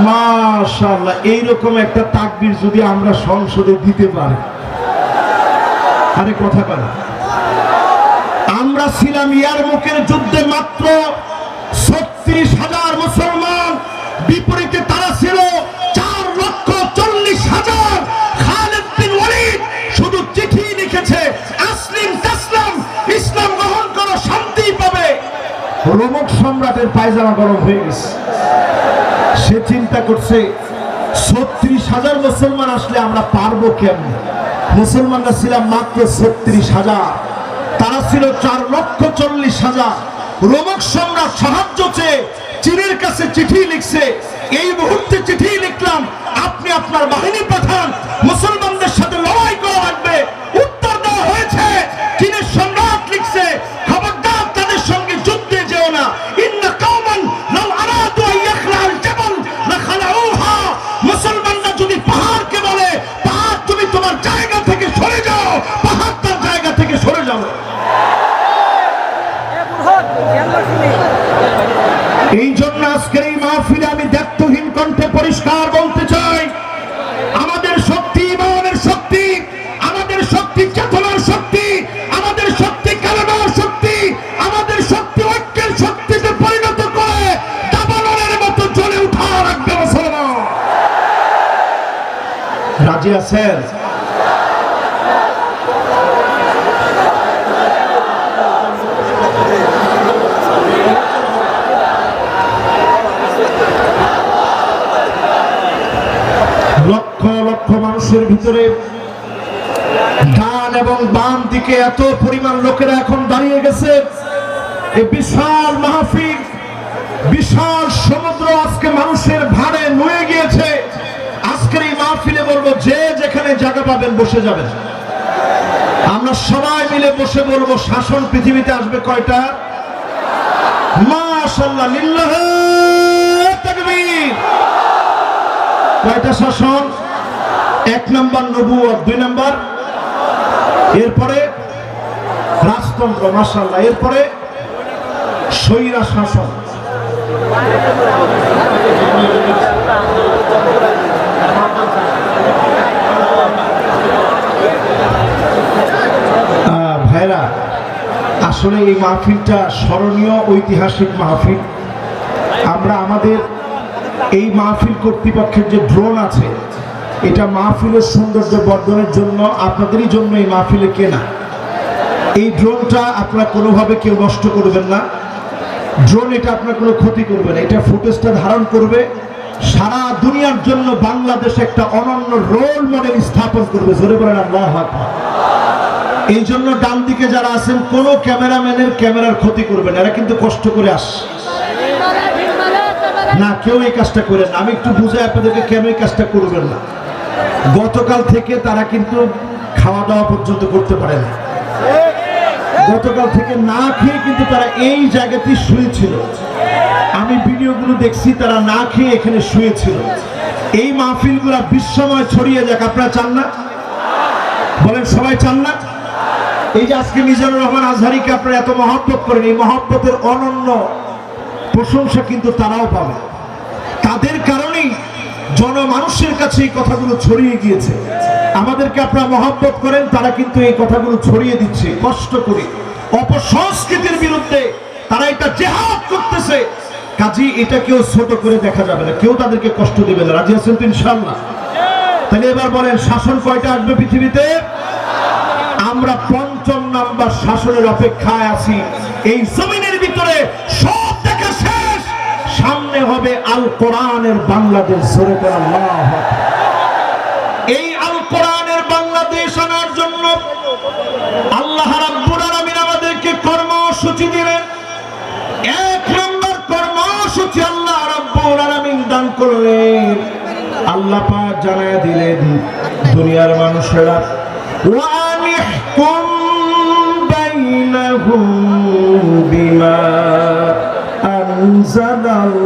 মাশাআল্লাহ, এইরকম একটা তাকবীর যদি আমরা সংসদে দিতে পারি, আরে কথা বলে। আমরা ছিলাম ইয়ারমুকের যুদ্ধে মাত্র 36,000 মুসলমান, বিপরীতে তারা ছিল 4,40,000। খালিদ বিন ওয়ালিদ শুধু চিঠি লিখেছে, আসলিম তাসলাম, ইসলাম গ্রহণ করো শান্তি পাবে। রোমক সম্রাটের পায়জামা গরম হয়ে গেছে। সে চিন্তা করছে 36,000 মুসলমান আসলে আমরা পারবো কেমন। মুসলমানরা ছিলাম মাত্র 36,000, তারা ছিল 4,40,000। রোমক সম্রাট সাহায্য চেয়ে চীনের কাছে চিঠি লিখছে, এই মুহূর্তে চিঠি লিখলাম, আপনি আপনার বাহিনী পাঠান, মুসলমানদের সাথে লড়াই করা লাগবে। উত্তর দেওয়া হয়েছে, চীনের সম্রাট লিখছে, খবরদার তাদের সঙ্গে যুদ্ধে যেও না। ইন্না কওমান লাউ আরাদু আন ইয়াখলাল জাবাল লাখালাউহা। মুসলমানরা যদি পাহাড়কে বলে, পাহাড় তুমি তোমার জায়গা থেকে সরে যাও, পাহাড় তার জায়গা থেকে সরে যাও। এই জন্য আজকের এই মাহফিলে আমি দায়িত্বহীন কণ্ঠে পরিষ্কার বলতে চাই, আমাদের শক্তি ইমানের শক্তি, আমাদের শক্তি চেতনার শক্তি, আমাদের শক্তি কালেমার শক্তি, আমাদের শক্তি ঐক্যের শক্তিতে পরিণত করে দাবানলের মতো জ্বলে উঠা রাখবে মুসলমান। রাজি আছেন? লক্ষ লক্ষ মানুষের ভিতরে ডান এবং বাম দিকে এত পরিমাণ লোকেরা এখন দাঁড়িয়ে গেছে। এই বিশাল মাহফিল, বিশাল সমুদ্র আজকে মানুষের ভারে নুয়ে গিয়েছে। আজকের এই মাহফিলে বলবো, যে যেখানে জায়গা পাবেন বসে যাবেন। আমরা সবাই মিলে বসে বলবো, শাসন পৃথিবীতে আসবে কয়টা? মাশাআল্লাহ, লিল্লাহি তাকবীর। কয়টা শাসন? 1 নম্বর নবুয়ত, 2 নম্বর এরপরে রাজতন্ত্র, মাশাআল্লাহ, এরপরে স্বৈরা শাসন। ভাইরা, আসলে এই মাহফিলটা স্মরণীয় ঐতিহাসিক মাহফিল। আমরা আমাদের এই মাহফিল কর্তৃপক্ষের যে ড্রোন আছে, এটা মাহফিলের সৌন্দর্য বর্ধনের জন্য, আপনাদেরই জন্য এই মাহফিলে কেনা। এই ড্রোনটা আপনারা কোনোভাবে কেউ নষ্ট করবেন না। ড্রোন এটা আপনার কোনো ক্ষতি করবে না, এটা ফুটেজটা ধারণ করবে, সারা দুনিয়ার জন্য বাংলাদেশ একটা অনন্য রোল মডেল স্থাপন করবে। জোরে বলেন আল্লাহু আকবার। এই জন্য ডান দিকে যারা আছেন, কোনো ক্যামেরাম্যানের ক্যামেরার ক্ষতি করবেন, এরা কিন্তু কষ্ট করে আসে না, কেউ এই কাজটা করেন না। আমি একটু বুঝাই আপনাদেরকে, কেন এই কাজটা করবেন না। গতকাল থেকে তারা কিন্তু খাওয়া দাওয়া পর্যন্ত করতে পারে না। গতকাল থেকে না খেয়ে কিন্তু তারা এই জায়গাতেই শুয়েছিল। আমি ভিডিওগুলো দেখছি, তারা না খেয়ে এখানে শুয়েছিল। এই মাহফিলগুলা বিশ্বময় ছড়িয়ে যাক, আপনারা চান না? বলেন, সবাই চান না? এই যে আজকে মিজানুর রহমান আজহারীকে আপনারা এত মহব্বত করেন, এই মহব্বতের অনন্য প্রশংসা কিন্তু তারাও পাবে। তাদের কারণেই জনমানুষের কাছে এই কথাগুলো ছড়িয়ে গিয়েছে। আমাদেরকে আপনারা মহব্বত করেন, তারা কিন্তু এই কথাগুলো ছড়িয়ে দিচ্ছে কষ্ট করে। অপসংস্কৃতির বিরুদ্ধে তারা এটা জিহাদ করতেছে। কাজী এটা কেউ ছোট করে দেখা যাবে না, কেউ তাদেরকে কষ্ট দেবে না। রাজি আছেন তো ইনশাআল্লাহ? তাহলে এবার বলেন, শাসন কয়টা আসবে পৃথিবীতে? আমরা ৫ম নাম্বার শাসনের অপেক্ষায় আছি। এই জমিনের ভিতরে সব দেখা শেষ, সামনে হবে আল কোরআনের বাংলাদেশ। জোরে বলেন আল্লাহু আকবার। এই আল কোরআনের বাংলাদেশ আনার জন্য আল্লাহ রাব্বুল আলামিন আমাদেরকে কর্মসূচি দিলেন। 1 নম্বর কর্মসূচি আল্লাহ রাব্বুল আলামিন দান করলেন। আল্লাহ পাক জানায় দিলেন, দুনিয়ার মানুষেরা, ওয়ানিহকুম বাইনাহুম বিমা আনজালাল্লাহ।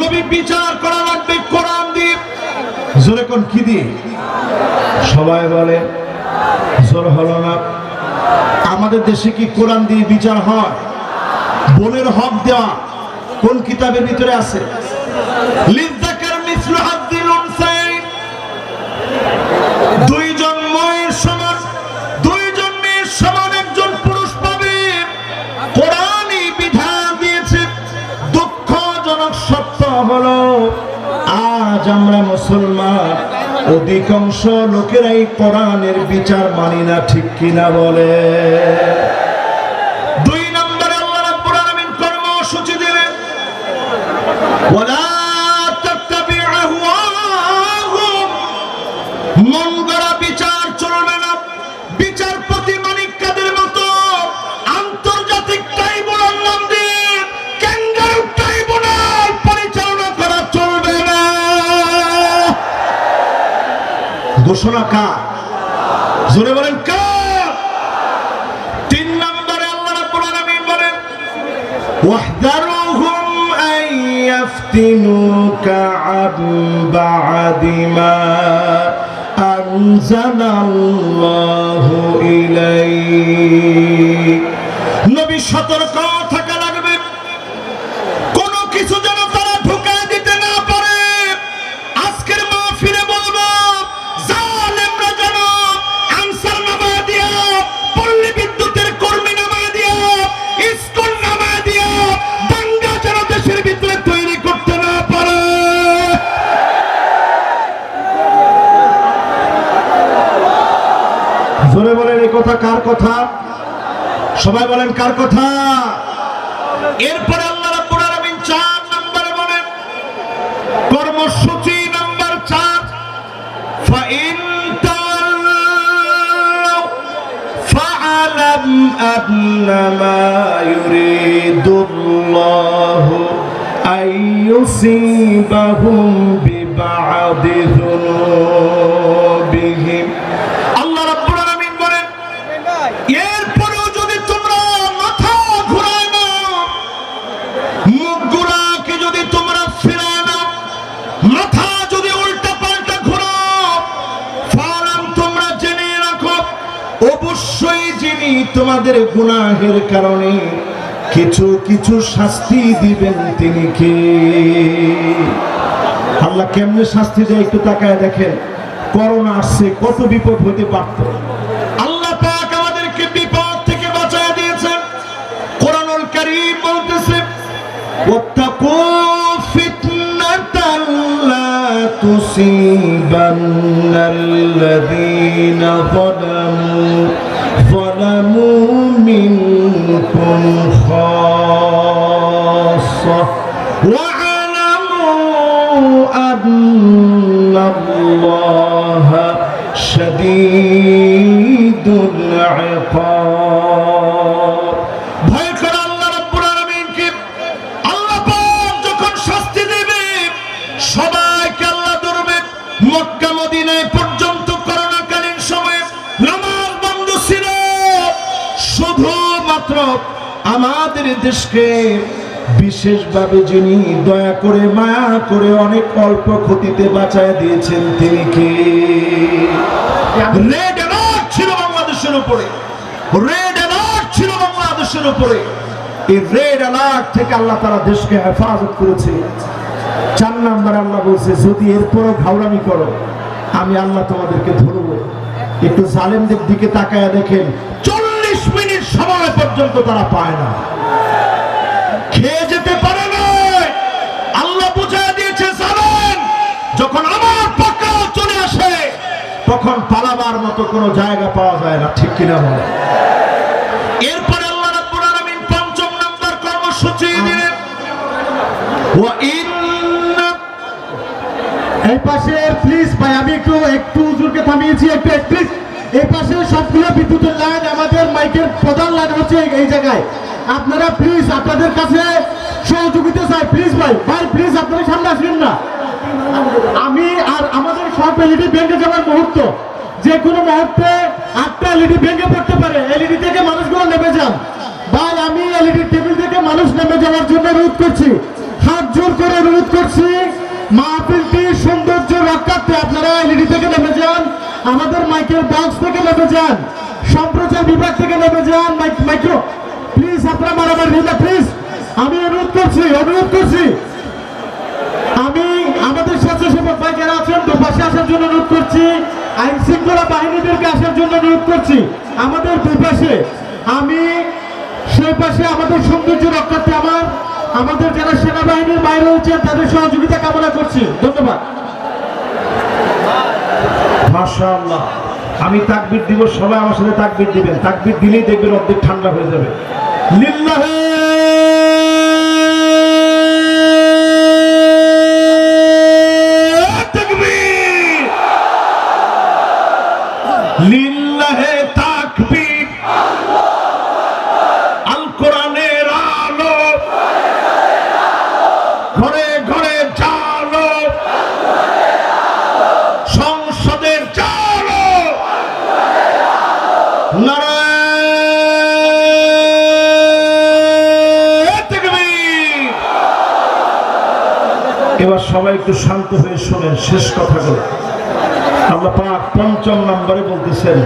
নবী বিচার করা লাগবে কোরআন দিয়ে। জোরে কোন কি দিয়ে? সবাই বলে, জোর হলো না। আমাদের দেশে কি কোরআন দিয়ে বিচার হয়? বোনের হক দেওয়া কোন কিতাবের ভিতরে আছে? লিযাকার মিসলু হাযযিল উনসায়াইন, দুইজন মেয়ের সমান, দুইজন মেয়ের সমান একজন পুরুষ পাবে। কোরআনই বিধান দিয়েছে। দুঃখজনক সত্য হলো আজ আমরা মুসলমান অধিকাংশ লোকেরাই কোরআনের বিচার মানি না, ঠিক কিনা বলে? দুই নম্বরে আল্লাহ রাব্বুল আলামিন কর্মসূচি দিলেন, ওয়ালা তাত্তাবি আহওয়াহুম, মন গড়া বিচার চলবে না। বিচারপতি মানিক কাদের মতো আন্তর্জাতিক ট্রাইব্যুনাল নাম দিয়ে ক্যাঙ্গারু ট্রাইব্যুনাল পরিচালনা করা চলবে না। ঘোষণা কার? জোরে বলেন কার? তিন নম্বরে আল্লাহ রাব্বুল আলামিন বলেন, ওয়াহদারুহুম আন ইয়াফতিনুকা আন বা'দি মা আনজালাল্লাহু ইলাইক। নবী সতর্ক থাকা লাগবে, কোনো কিছু যেন তারা ঢুকায় দিতে না পারে। আজকের মাহফিলে বলবো, জালেমরা যেন আনসার নামা দিয়া, পল্লী বিদ্যুতের কর্মী নামা দিয়া, ইসকন নামা দিয়া দাঙ্গা যেন দেশের ভিতরে তৈরি করতে না পারে। জোরে বলেন, এই কথা কার কথা? সবাই বলেন কার কথা? এরপরে আল্লাহ রাব্বুল আলামিন 4 নম্বরে বলেন, কর্মসূচি নাম্বার 4, ফাইন তাওয়াল্লাউ ফাআলাম আন্নামা ইউরিদুল্লাহু আইয়ুসিবাহুম বিবা'দি যুনুবিহিম। আল্লাহ রাব্বুল আলামিন বলেন, এরপরেও যদি তোমরা মাথা ঘুরায় নাও, মুখগুলাকে যদি তোমরা ফিরায় নাও, মাথা যদি উল্টা পাল্টা ঘুরাও, ফালাম, তোমরা জেনে রাখো, অবশ্যই যিনি তোমাদের গুনাহের কারণে কিছু কিছু শাস্তি দিবেন তিনি কে? আল্লাহ কেমনে শাস্তি দেয় একটু তাকায় দেখেন। করোনা আসছে, কত বিপদ হতে পারত। আল্লাহ পাক আমাদেরকে বিপদ থেকে বাঁচায় দিয়েছেন। কোরআনুল কারীম বলতেছে, ওয়াত্তাকু ফিতনাতান লা তুসিবান্নাল্লাযীনা যালামু মিনকুম খাসসা ওয়া'লামু আন্নাল্লাহা শাদীদুল ইকাব। ভয় করে আল্লাহ রাব্বুল আলামিনকে। আল্লাহ পাক যখন শাস্তি দেবে সবাইকে আল্লাহ ধরবে। মক্কা মদিনায় পর্যন্ত করোনাকালীন সময়ে নামাজ বন্ধ ছিল। শুধুমাত্র আমাদের দেশকে বিশেষভাবে যিনি দয়া করে মায়া করে অনেক অল্প ক্ষতিতে বাঁচায় দিয়েছেন তিনি কে? রেড অ্যালার্ট ছিল বাংলাদেশের উপরে, রেড অ্যালার্ট ছিল বাংলাদেশের উপরে। এই রেড অ্যালার্ট থেকে আল্লাহ তাআলা দেশকে হেফাজত করেছে। 4 নম্বর আল্লাহ বলছে, যদি এরপরও ঘাউড়ামি করো আমি আল্লাহ তোমাদেরকে ধরবো। একটু জালেমদের দিকে তাকায় দেখেন, 40 মিনিট সময় পর্যন্ত তারা পায় না, খেয়ে যেতে পারে না। আল্লাহ বুঝায় দিয়েছে, জালেম যখন আমার পাকড়াও চলে আসে তখন পালাবার মতো কোনো জায়গা পাওয়া যায় না, ঠিক কিনা বলে? এরপরে আল্লাহ রাব্বুল আলামিন 5 নম্বর কর্মসূচি দিলেন, ওয়া ইন্না। এই পাশে প্লিজ ভাই, আমি একটু হুজুরকে থামিয়েছি, একটু প্লিজ। এই পাশে সবগুলো বিদ্যুতের লাইন, আমাদের মাইকের প্রধান লাইন হচ্ছে এই জায়গায়। আপনারা প্লিজ আপনাদের কাছে সহযোগিতা চাই, প্লিজ ভাই প্লিজ আপনারা সামনে আসবেন না। আমি আর আমাদের সব এলইডি ভেঙে যাওয়ার মুহূর্ত, যে কোনো মুহূর্তে 8টা এলইডি ভেঙে পড়তে পারে। এলইডি থেকে মানুষগুলো নেমে যান ভাই। আমি এলইডি টেবিল থেকে মানুষ নেমে যাওয়ার জন্য অনুরোধ করছি, হাত জোর করে অনুরোধ করছি। মাহফিলটির সৌন্দর্য রক্ষার্থে আপনারা এলইডি থেকে নেমে যান, আমাদের মাইকের বক্স থেকে নেমে যান, সম্প্রচার বিভাগ থেকে নেমে যান। আমাদের হৃদয় প্লিজ, আমি অনুরোধ করছি আমি আমাদের স্বেচ্ছাসেবক ভাই যারা আছেন তো পাশে আসার জন্য অনুরোধ করছি, আইন শৃঙ্খলা বাহিনীদেরকে আসার জন্য অনুরোধ করছি। আমাদের দুই পাশে, আমি সেই পাশে আমাদের সৌন্দর্য রক্ষার্থে আমাদের যারা সেনাবাহিনীর বাইরে রয়েছেন তাদের সহযোগিতা কামনা করছি। ধন্যবাদ। মাশাআল্লাহ, আমি তাকবীর দিব, সবাই আমার সাথে তাকবীর দিবেন। তাকবীর দিলেই দেখবেন অর্ধেক ঠান্ডা হয়ে যাবে। লিল্লাহি তাকবীর, লিল্লাহি তাকবীর। আল কোরআনের আলো ঘরে ঘরে জালো, সংসদের জালো, নারায়ে তাকবীর। এবার সবাই একটু শান্ত হয়ে শোনেন শেষ কথাগুলো। আল্লাহ পাক ৫ম নম্বরে বলতেছেন,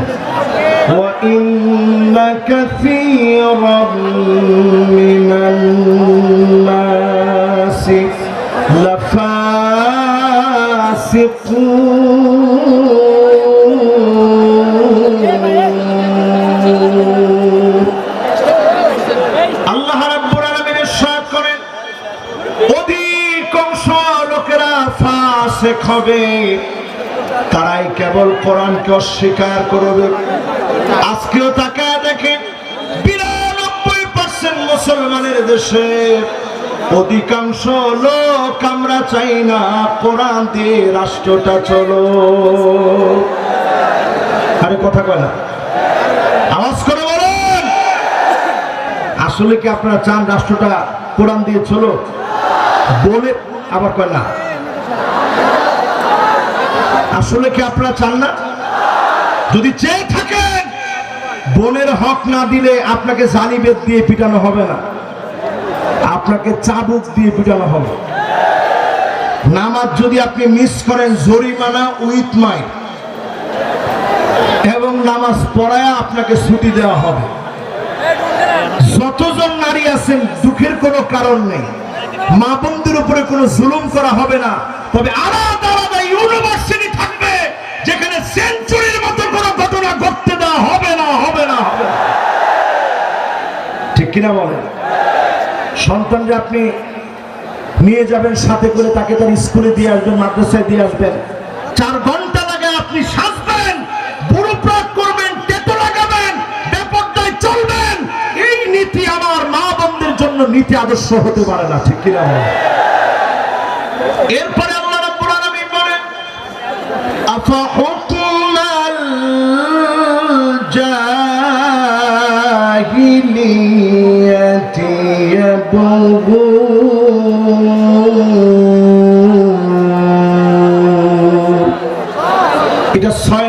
ওয়া ইন্না কাসীরাম মিনান নাসি লাফাসিকুন। আল্লাহ রাব্বুল আলামিন ইরশাদ করেন, অধিকাংশ লোকেরা ফাসিক হবে, তারাই কেবল কোরআনকে অস্বীকার করবে। আজকেও তাকায় দেখেন ৯২% মুসলমানের দেশে অধিকাংশ লোক আমরা চাই না কোরআন দিয়ে রাষ্ট্রটা চলো। আরে কথা কয় না, আওয়াজ করে বলেন, আসলে কি আপনারা চান রাষ্ট্রটা কোরআন দিয়ে চলো? বলে আবার কয় না, আসলে কি আপনারা চান না? যদি চেয়ে থাকেন, বোনের হক না দিলে আপনাকে জানিবেদ দিয়ে পিটানো হবে না, আপনাকে চাবুক দিয়ে পিটানো হবে। নামাজ যদি আপনি মিস করেন, জরিমানা উইথ মাইন, এবং নামাজ পড়ায় আপনাকে ছুটি দেওয়া হবে। যতজন নারী আছেন, দুঃখের কোনো কারণ নেই, মা বোনদের উপরে কোনো জুলুম করা হবে না। তবে আলাদা আলাদা ইউনিভার্সিটি থাকবে যেখানে সেঞ্চুরির মতো কোনো ঘটনা ঘটতে দেওয়া হবে না। ঠিক কিনা বলেন? সন্তানরা আপনি নিয়ে যাবেন সাথে করে, তাকে তার স্কুলে দিয়ে আসবেন, মাদ্রাসায় দিয়ে আসবেন, 4 ঘন্টা লাগে আপনি সাজবেন, বুড়ো প্রাক করবেন, টেটো লাগাবেন, বেপরদায় চলবেন। এই নীতি আমার মা বোনদের জন্য নীতি আদর্শ হতে পারে না। ঠিক কিনা বলেন? এরপরে আল্লাহ রাব্বুল আলামিন বলেন, আফা হুকমাল জাহিলিয়াতি ইয়াবগুন। এটা 6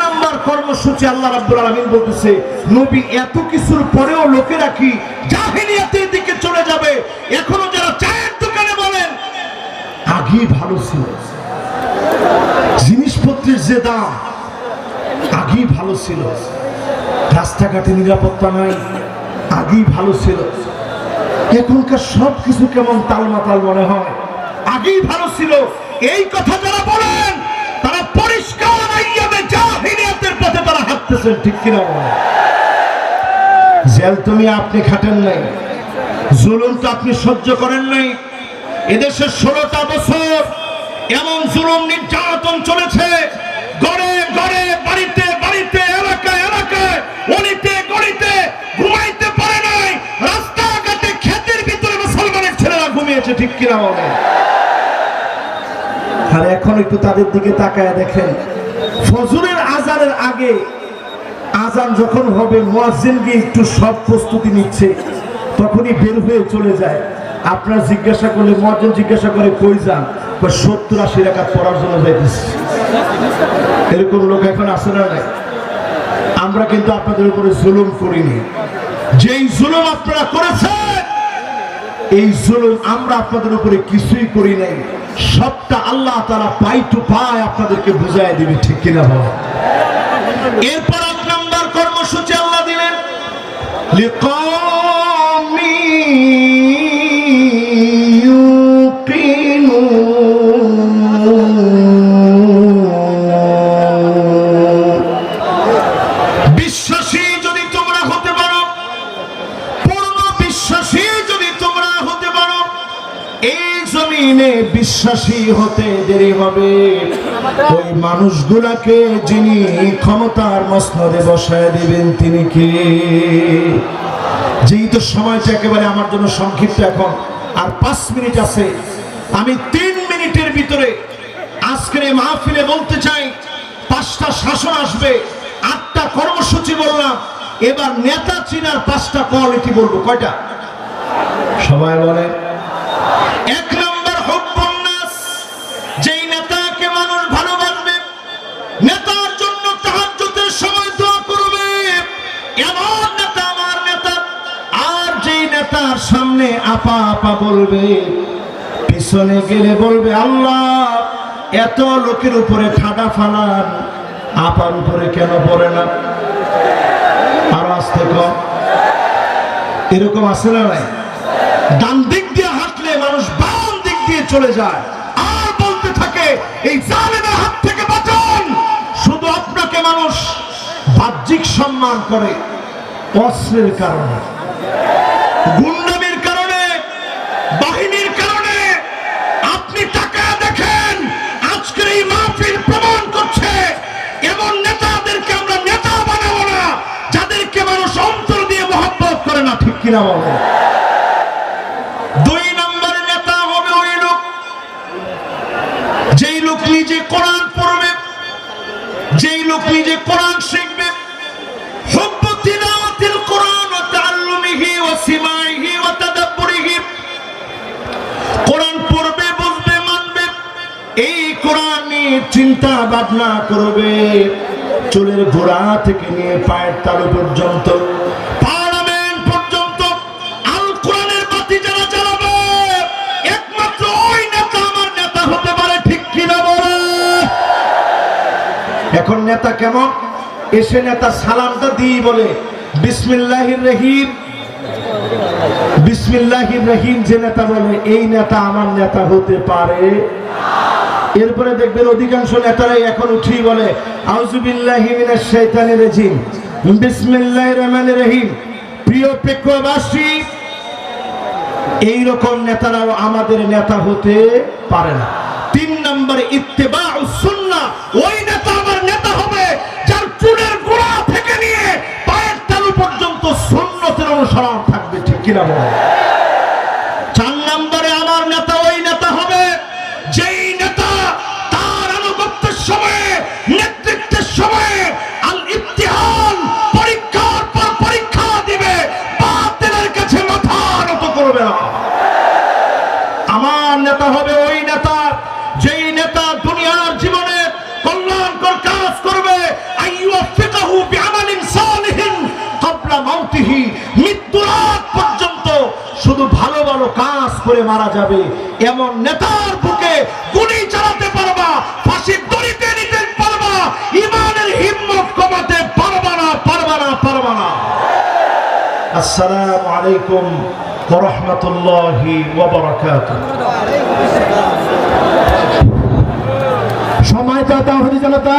নম্বর কর্মসূচি। আল্লাহ রাব্বুল আলামিন বলতেছে, নবী এত কিছুর পরেও লোকেরা কি জাহিলিয়াতের দিকে চলে যাবে? এখনো যারা চায়ের দোকানে বলেন, আগেই ভালো ছিল, জিনিসপত্রের যে দাম আগেই ভালো ছিল, রাস্তাঘাটে নিরাপত্তা নাই, আগেই ভালো ছিল, এখনকার সব কিছু কেমন তালমাতাল মনে হয়, আগেই ভালো ছিল। এই কথা যারা বলেন, তারা পরিষ্কার আইয়ামে জাহিলিয়াতের পথে তারা হাঁটতেছেন। ঠিক কিনা বলেন? জেল তুমি আপনি খাটেন নাই, জুলুম তো আপনি সহ্য করেন নাই। এদেশে 16টা বছর এমন জুলুম নির্যাতন চলেছে, ঘরে ঘরে, বাড়িতে বাড়িতে, এলাকায় এলাকায়, অলিতে গলিতে ঘুমাইতে পারে নাই, রাস্তাঘাটে ক্ষেতের ভিতরে মুসলমানের ছেলেরা ঘুমিয়েছে। ঠিক কিনা বলেন? আর এখন একটু তাদের দিকে তাকায় দেখেন, ফজরের আজানের আগে আজান যখন হবে, মুয়াজ্জিন গিয়ে একটু সব প্রস্তুতি নিচ্ছে, তখনই বের হয়ে চলে যায়। আপনার জিজ্ঞাসা করলে, মুয়াজ্জিন জিজ্ঞাসা করে, কই যান? 70-80 রাকাত পড়ার জন্য যাইতেছে। এরকম লোক এখন আছে না নাই? আমরা কিন্তু আপনাদের উপরে জুলুম করিনি। যেই জুলুম আপনারা করেছেন, এই জুলুম আমরা আপনাদের উপরে কিছুই করি নাই। সবটা আল্লাহ তাআলা পাই টু পাই আপনাদেরকে বুঝাই দিবে। ঠিক কিনা বলেন? এরপর 8 নম্বর কর্মসূচি আল্লাহ দিলেন, লিকা বিশ্বাসী যদি তোমরা হতে পারো, পূর্ণ বিশ্বাসী যদি তোমরা হতে পারো, এই জমিনে বিশ্বাসী হতে দেরি হবে ওই মানুষগুলাকে যিনি ক্ষমতার মসনদে বসায় দিবেন তিনি কে? যেহেতু সময়টা একেবারে আমার জন্য সংক্ষিপ্ত, এখন আর 5 মিনিট আছে, আমি 3 মিনিটের ভিতরে আজকের এই মাহফিলে বলতে চাই 5টা শাসন আসবে, 8টা কর্মসূচি বললাম, এবার নেতা চিনার 5টা কোয়ালিটি বলবো। কয়টা? সবাই বলে। 1 নম্বর হুব্বুন নাস, যেই নেতাকে মানুষ ভালোবাসবে, নেতার জন্য তাহাজ্জুদের সময় দোয়া করবে, এমন নেতা আমার নেতা। আর যেই নেতার সামনে আপা আপা বলবে, পিছনে গেলে বলবে আল্লাহ এত লোকের উপরে ঠাডা ফালান, আপার উপরে কেন পড়ে না? আর আসতে কম। এরকম আছে না নাই? ডান দিক দিয়ে হাঁটলে মানুষ বাম দিক দিয়ে চলে যায়, আর বলতে থাকে এই জালেমের হাত থেকে বাঁচান। শুধু আপনাকে মানুষ বাহ্যিক সম্মান করে অস্ত্রের কারণে, গুন্ডামির কারণে, বাহিনীর কারণে। আপনি তাকায় দেখেন, আজকের এই মাহফিল প্রমাণ করছে এমন নেতাদেরকে আমরা নেতা বানাবো না যাদেরকে মানুষ অন্তর দিয়ে মহব্বত করে না, ঠিক কিনা বলে? 2 নম্বর নেতা হবে ওই লোক, যেই লোক নিজে কোরআন পড়বে, যেই লোক নিজে কোরআন শিখবে। হুব্বু তিলাওয়াতিল কোরআন ওয়া তাআল্লুমিহি ওয়া সিমাইহি ওয়া তাদাব্বুরিহি, কোরআন পড়বে, বুঝবে, মানবে, এই কোরআন নিয়ে চিন্তা ভাবনা করবে, চুলের গোড়া থেকে নিয়ে পায়ের তালু পর্যন্ত, পার্লামেন্ট পর্যন্ত আল কোরআনের বাতি যারা জ্বালাবে, একমাত্র ওই নেতা আমার নেতা হতে পারে, ঠিক কিনা বলে? এখন নেতা কেমন? এসে নেতা সালামটা দিয়ে বলে বিসমিল্লাহির রহিম, বিসমিল্লাহির রহিম। যে নেতা বলে এই নেতা আমার নেতা হতে পারে। এরপরে দেখবেন অধিকাংশ নেতারাই এখন উঠেই বলে আউযুবিল্লাহি মিনাশ শাইতানির রাজিম, বিসমিল্লাহির রহমানির রহিম। প্রিয় প্রেক্ষবাসী, এইরকম নেতারাও আমাদের নেতা হতে পারে না। 3 নম্বরে ইত্তেবাউস সুন্নাহ, ওই নেতা আমার নেতা হবে যার চুলের গোড়া থেকে নিয়ে পায়ের তালু পর্যন্ত সুন্নতের অনুসরণ থাকবে, ঠিক কিনা বলে? 4 নম্বরে আমার নেতা ওই নেতা হবে যেই নেতা তার আনুগত্যের সময়ে, নেতৃত্বের সময়ে আল ইমতিহান, পরীক্ষার পর পরীক্ষা দিবে, বাতিলের কাছে মাথা নত করবে না। আমার নেতা হবে ওই নেতা যেই নেতা দুনিয়ার জীবনে কল্যাণকর কাজ করবে, আইয়ুফিকাহু বিআমালিন সালিহিন ক্বাবলা মাউতিহি, মৃত্যুর আগ পর্যন্ত শুধু ভালো ভালো কাজ করে মারা যাবে, এমন নেতার বুকে গুলি চালাতে পারবা, ফাঁসির দড়িতে নিতে পারবা, ঈমানের হিম্মত কমাতে পারবা না, পারবা না, পারবা না। আসসালামু আলাইকুম ওয়া রাহমাতুল্লাহি ওয়া বারাকাতুহু। সময় দাতা হরি জনতা।